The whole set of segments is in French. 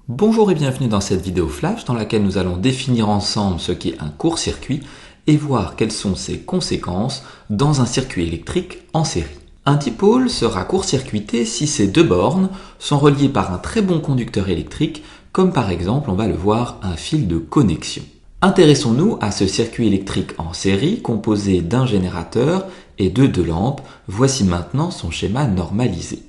Bonjour et bienvenue dans cette vidéo flash dans laquelle nous allons définir ensemble ce qu'est un court-circuit et voir quelles sont ses conséquences dans un circuit électrique en série. Un dipôle sera court-circuité si ces deux bornes sont reliées par un très bon conducteur électrique, comme par exemple, on va le voir, un fil de connexion. Intéressons-nous à ce circuit électrique en série composé d'un générateur et de deux lampes. Voici maintenant son schéma normalisé.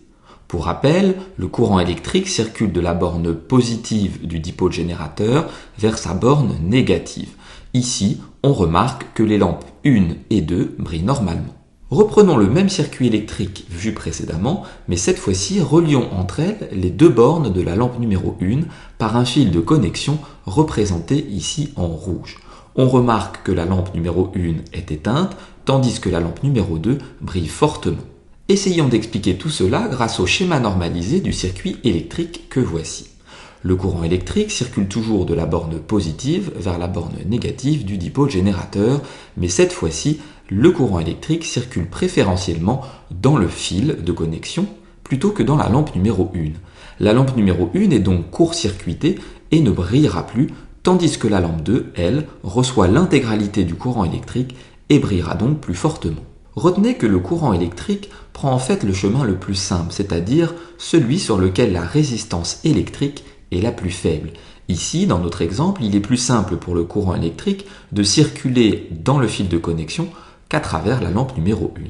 Pour rappel, le courant électrique circule de la borne positive du dipôle générateur vers sa borne négative. Ici, on remarque que les lampes 1 et 2 brillent normalement. Reprenons le même circuit électrique vu précédemment, mais cette fois-ci relions entre elles les deux bornes de la lampe numéro 1 par un fil de connexion représenté ici en rouge. On remarque que la lampe numéro 1 est éteinte, tandis que la lampe numéro 2 brille fortement. Essayons d'expliquer tout cela grâce au schéma normalisé du circuit électrique que voici. Le courant électrique circule toujours de la borne positive vers la borne négative du dipôle générateur, mais cette fois-ci, le courant électrique circule préférentiellement dans le fil de connexion plutôt que dans la lampe numéro 1. La lampe numéro 1 est donc court-circuitée et ne brillera plus, tandis que la lampe 2, elle, reçoit l'intégralité du courant électrique et brillera donc plus fortement. Retenez que le courant électrique prend en fait le chemin le plus simple, c'est-à-dire celui sur lequel la résistance électrique est la plus faible. Ici, dans notre exemple, il est plus simple pour le courant électrique de circuler dans le fil de connexion qu'à travers la lampe numéro 1.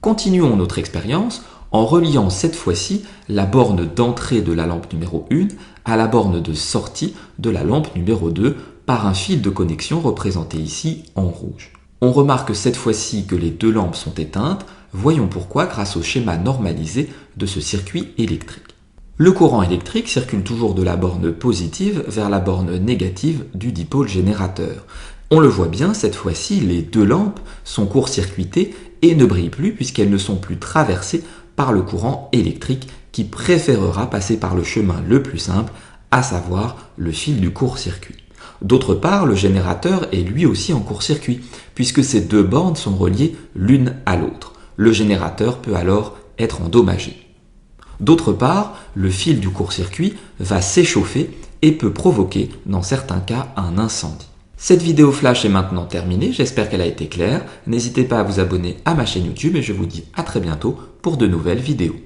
Continuons notre expérience en reliant cette fois-ci la borne d'entrée de la lampe numéro 1 à la borne de sortie de la lampe numéro 2 par un fil de connexion représenté ici en rouge. On remarque cette fois-ci que les deux lampes sont éteintes. Voyons pourquoi grâce au schéma normalisé de ce circuit électrique. Le courant électrique circule toujours de la borne positive vers la borne négative du dipôle générateur. On le voit bien, cette fois-ci, les deux lampes sont court-circuitées et ne brillent plus puisqu'elles ne sont plus traversées par le courant électrique qui préférera passer par le chemin le plus simple, à savoir le fil du court-circuit. D'autre part, le générateur est lui aussi en court-circuit, puisque ces deux bornes sont reliées l'une à l'autre. Le générateur peut alors être endommagé. D'autre part, le fil du court-circuit va s'échauffer et peut provoquer, dans certains cas, un incendie. Cette vidéo flash est maintenant terminée, j'espère qu'elle a été claire. N'hésitez pas à vous abonner à ma chaîne YouTube et je vous dis à très bientôt pour de nouvelles vidéos.